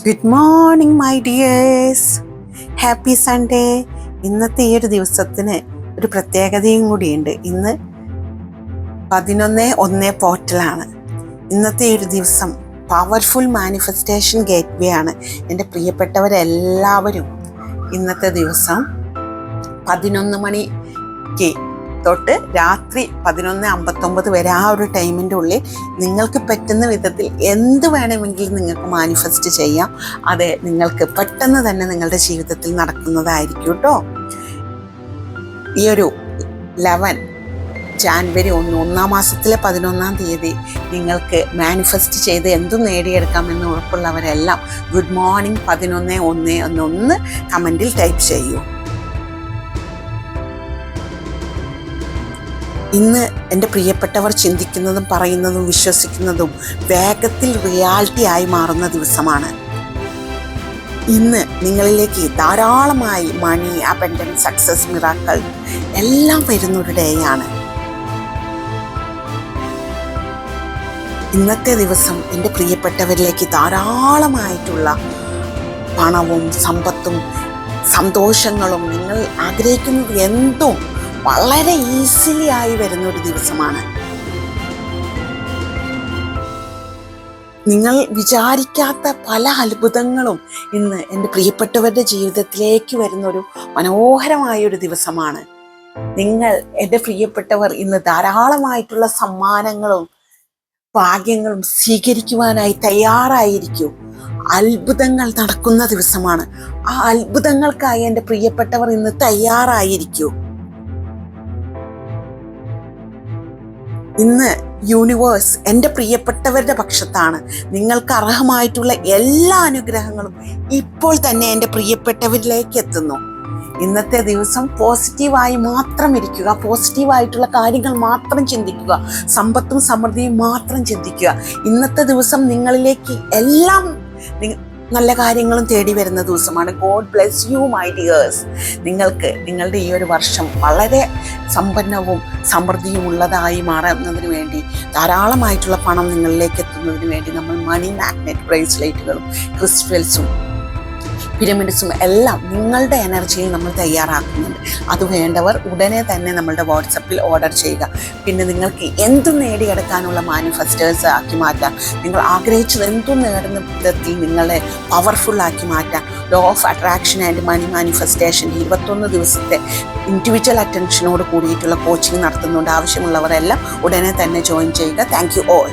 Good morning my dears, happy Sunday. ഇന്നത്തെ ഈ ഒരു ദിവസത്തിന് ഒരു പ്രത്യേകതയും കൂടിയുണ്ട്. ഇന്ന് 11/1 പോർട്ടലാണ്. ഇന്നത്തെ ഈ ഒരു ദിവസം പവർഫുൾ മാനിഫെസ്റ്റേഷൻ ഗേറ്റ് വേ ആണ്. എൻ്റെ പ്രിയപ്പെട്ടവരെല്ലാവരും ഇന്നത്തെ ദിവസം 11 മണിക്ക് തൊട്ട് രാത്രി 11:59 വരെ ആ ഒരു ടൈമിൻ്റെ ഉള്ളിൽ നിങ്ങൾക്ക് പറ്റുന്ന വിധത്തിൽ എന്ത് വേണമെങ്കിലും നിങ്ങൾക്ക് മാനിഫെസ്റ്റ് ചെയ്യാം. അത് നിങ്ങൾക്ക് പെട്ടെന്ന് തന്നെ നിങ്ങളുടെ ജീവിതത്തിൽ നടക്കുന്നതായിരിക്കും കേട്ടോ. ഈ ഒരു 11 ജാനുവരി 1 മാസത്തിലെ 11-ാം തീയതി നിങ്ങൾക്ക് മാനിഫെസ്റ്റ് ചെയ്ത് എന്തും നേടിയെടുക്കാമെന്ന് ഉറപ്പുള്ളവരെല്ലാം ഗുഡ് മോർണിംഗ് 11/1 എന്നൊന്ന് കമൻറ്റിൽ ടൈപ്പ് ചെയ്യൂ. ഇന്ന് എൻ്റെ പ്രിയപ്പെട്ടവർ ചിന്തിക്കുന്നതും പറയുന്നതും വിശ്വസിക്കുന്നതും വേഗത്തിൽ റിയാലിറ്റി ആയി മാറുന്ന ദിവസമാണ്. ഇന്ന് നിങ്ങളിലേക്ക് ധാരാളമായി മണി, അബൻഡൻസ്, സക്സസ്, മിറാക്കിൾ എല്ലാം വരുന്നൊരു ഡേ ആണ്. ഇന്നത്തെ ദിവസം എൻ്റെ പ്രിയപ്പെട്ടവരിലേക്ക് ധാരാളമായിട്ടുള്ള പണവും സമ്പത്തും സന്തോഷങ്ങളും നിങ്ങൾ ആഗ്രഹിക്കുന്നത് എന്തും വളരെ ഈസിലി ആയി വരുന്ന ഒരു ദിവസമാണ്. നിങ്ങൾ വിചാരിക്കാത്ത പല അത്ഭുതങ്ങളും ഇന്ന് എൻ്റെ പ്രിയപ്പെട്ടവരുടെ ജീവിതത്തിലേക്ക് വരുന്നൊരു മനോഹരമായൊരു ദിവസമാണ്. നിങ്ങൾ എൻ്റെ പ്രിയപ്പെട്ടവർ ഇന്ന് ധാരാളമായിട്ടുള്ള സമ്മാനങ്ങളും ഭാഗ്യങ്ങളും സ്വീകരിക്കുവാനായി തയ്യാറായിരിക്കൂ. അത്ഭുതങ്ങൾ നടക്കുന്ന ദിവസമാണ്. ആ അത്ഭുതങ്ങൾക്കായി എൻ്റെ പ്രിയപ്പെട്ടവർ ഇന്ന് തയ്യാറായിരിക്കൂ. ഇന്ന് യൂണിവേഴ്സ് എൻ്റെ പ്രിയപ്പെട്ടവരുടെ പക്ഷത്താണ്. നിങ്ങൾക്ക് അർഹമായിട്ടുള്ള എല്ലാ അനുഗ്രഹങ്ങളും ഇപ്പോൾ തന്നെ എൻ്റെ പ്രിയപ്പെട്ടവരിലേക്ക് എത്തുന്നു. ഇന്നത്തെ ദിവസം പോസിറ്റീവായി മാത്രം ഇരിക്കുക, പോസിറ്റീവായിട്ടുള്ള കാര്യങ്ങൾ മാത്രം ചിന്തിക്കുക, സമ്പത്തും സമൃദ്ധിയും മാത്രം ചിന്തിക്കുക. ഇന്നത്തെ ദിവസം നിങ്ങളിലേക്ക് എല്ലാം നല്ല കാര്യങ്ങളും തേടി വരുന്ന ദിവസമാണ്. God bless you my dears. നിങ്ങൾക്ക് നിങ്ങളുടെ ഈ ഒരു വർഷം വളരെ സമ്പന്നവും സമൃദ്ധിയും ഉള്ളതായി മാറുന്നതിന് വേണ്ടി, ധാരാളമായിട്ടുള്ള പണം നിങ്ങളിലേക്ക് എത്തുന്നതിന് വേണ്ടി നമ്മൾ മണി മാഗ്നറ്റ് ബ്രേസ്ലെറ്റുകളും ക്രിസ്റ്റൽസും പിരമിഡ്സും എല്ലാം നിങ്ങളുടെ എനർജിയിൽ നമ്മൾ തയ്യാറാക്കുന്നുണ്ട്. അത് വേണ്ടവർ ഉടനെ തന്നെ നമ്മളുടെ വാട്സപ്പിൽ ഓർഡർ ചെയ്യുക. പിന്നെ നിങ്ങൾക്ക് എന്തും നേടിയെടുക്കാനുള്ള മാനിഫെസ്റ്റേഴ്സ് ആക്കി മാറ്റാം. നിങ്ങൾ ആഗ്രഹിച്ചത് എന്തും നേടുന്ന വിധത്തിൽ നിങ്ങളെ പവർഫുള്ളാക്കി മാറ്റാം. Law of attraction and money manifestation 21 ദിവസത്തെ ഇൻഡിവിജ്വൽ അറ്റൻഷനോട് കൂടിയിട്ടുള്ള കോച്ചിങ് നടത്തുന്നുണ്ട്. ആവശ്യമുള്ളവരെല്ലാം ഉടനെ തന്നെ ജോയിൻ ചെയ്യുക. Thank you all.